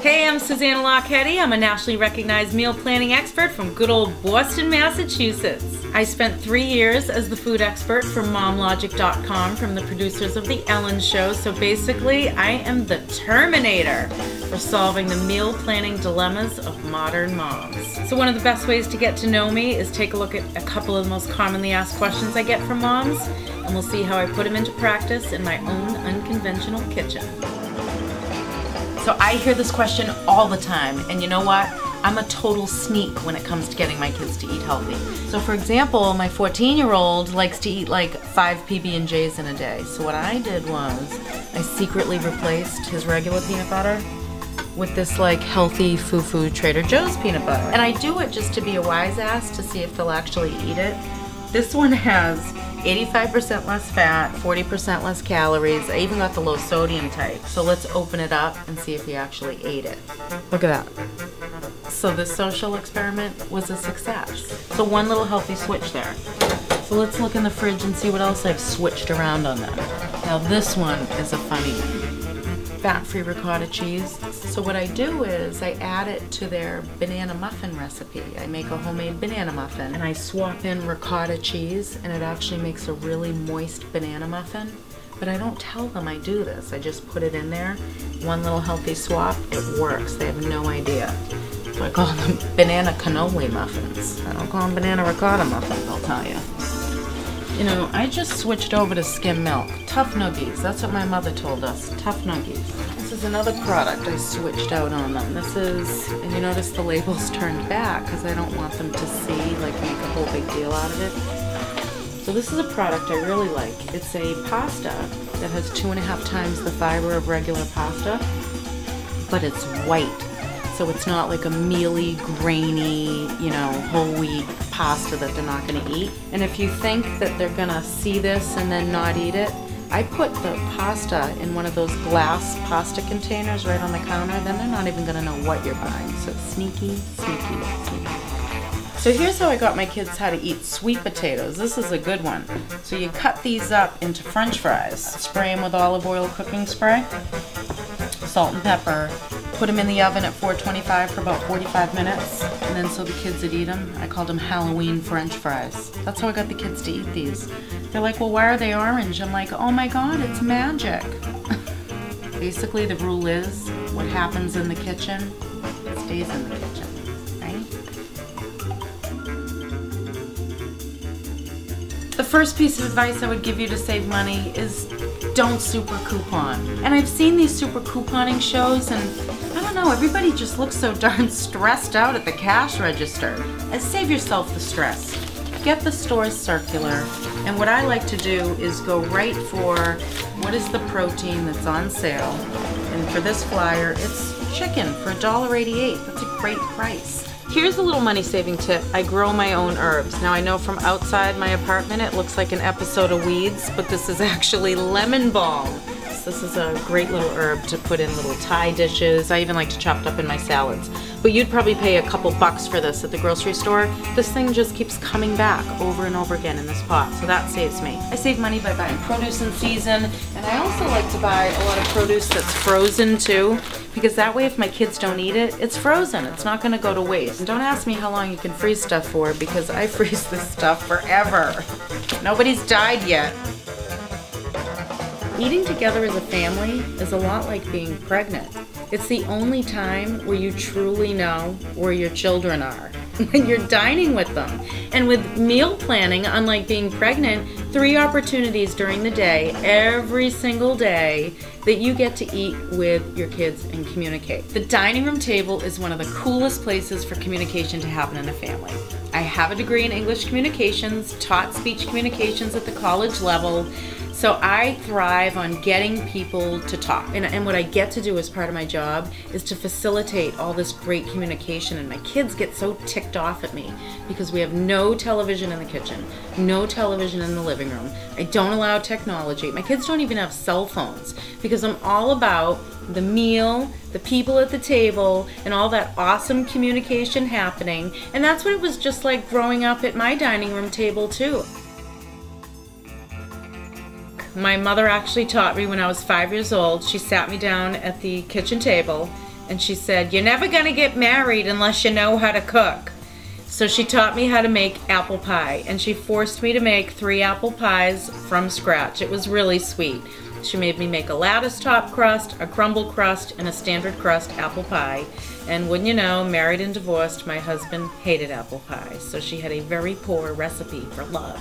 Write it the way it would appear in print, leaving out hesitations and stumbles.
Hey, I'm Susannah Locketti. I'm a nationally recognized meal planning expert from good old Boston, Massachusetts. I spent 3 years as the food expert for MomLogic.com from the producers of The Ellen Show. So basically, I am the Terminator for solving the meal planning dilemmas of modern moms. So one of the best ways to get to know me is take a look at a couple of the most commonly asked questions I get from moms, and we'll see how I put them into practice in my own unconventional kitchen. So I hear this question all the time, and you know what? I'm a total sneak when it comes to getting my kids to eat healthy. So for example, my 14-year-old likes to eat like 5 PB&Js in a day. So what I did was I secretly replaced his regular peanut butter with this like healthy foo-foo Trader Joe's peanut butter. And I do it just to be a wise ass to see if they'll actually eat it. This one has 85% less fat, 40% less calories. I even got the low sodium type. So let's open it up and see if he actually ate it. Look at that. So this social experiment was a success. So one little healthy switch there. So let's look in the fridge and see what else I've switched around on them. Now this one is a funny one. Fat-free ricotta cheese. So what I do is I add it to their banana muffin recipe. I make a homemade banana muffin and I swap in ricotta cheese, and it actually makes a really moist banana muffin. But I don't tell them I do this. I just put it in there. One little healthy swap. It works. They have no idea. So I call them banana cannoli muffins. I don't call them banana ricotta muffins, I'll tell you. You know, I just switched over to skim milk. Tough Nuggies, that's what my mother told us. Tough Nuggies. This is another product I switched out on them. This is, and you notice the label's turned back because I don't want them to see, like make a whole big deal out of it. So this is a product I really like. It's a pasta that has 2.5 times the fiber of regular pasta, but it's white. So it's not like a mealy, grainy, you know, whole wheat pasta that they're not going to eat. And if you think that they're going to see this and then not eat it, I put the pasta in one of those glass pasta containers right on the counter, then they're not even going to know what you're buying. So sneaky, sneaky, sneaky. So here's how I got my kids how to eat sweet potatoes. This is a good one. So you cut these up into French fries, spray them with olive oil cooking spray, salt and pepper, put them in the oven at 425 for about 45 minutes, and then so the kids would eat them. I called them Halloween French fries. That's how I got the kids to eat these. They're like, well, why are they orange? I'm like, oh my God, it's magic. Basically, the rule is, what happens in the kitchen stays in the kitchen, right? The first piece of advice I would give you to save money is don't super coupon. And I've seen these super couponing shows, and I don't know, everybody just looks so darn stressed out at the cash register. Save yourself the stress. Get the store's circular, and what I like to do is go right for what is the protein that's on sale. And for this flyer, it's chicken for $1.88. That's a great price. Here's a little money-saving tip. I grow my own herbs. Now I know from outside my apartment it looks like an episode of Weeds, but this is actually lemon balm. So this is a great little herb to put in little Thai dishes. I even like to chop it up in my salads. But you'd probably pay a couple bucks for this at the grocery store. This thing just keeps coming back over and over again in this pot, so that saves me. I save money by buying produce in season, and I also like to buy a lot of produce that's frozen too, because that way if my kids don't eat it, it's frozen. It's not gonna go to waste. And don't ask me how long you can freeze stuff for, because I freeze this stuff forever. Nobody's died yet. Eating together as a family is a lot like being pregnant. It's the only time where you truly know where your children are, when you're dining with them. And with meal planning, unlike being pregnant, 3 opportunities during the day, every single day, that you get to eat with your kids and communicate. The dining room table is one of the coolest places for communication to happen in a family. I have a degree in English communications, taught speech communications at the college level, so I thrive on getting people to talk. And what I get to do as part of my job is to facilitate all this great communication. And my kids get so ticked off at me because we have no television in the kitchen, no television in the living room. I don't allow technology. My kids don't even have cell phones because I'm all about the meal, the people at the table, and all that awesome communication happening. And that's what it was just like growing up at my dining room table too. My mother actually taught me when I was 5 years old. She sat me down at the kitchen table And she said, "You're never gonna get married unless you know how to cook." So she taught me how to make apple pie, and she forced me to make 3 apple pies from scratch. It was really sweet. She made me make a lattice top crust, a crumble crust, and a standard crust apple pie. And wouldn't you know, married and divorced, my husband hated apple pie. So she had a very poor recipe for love.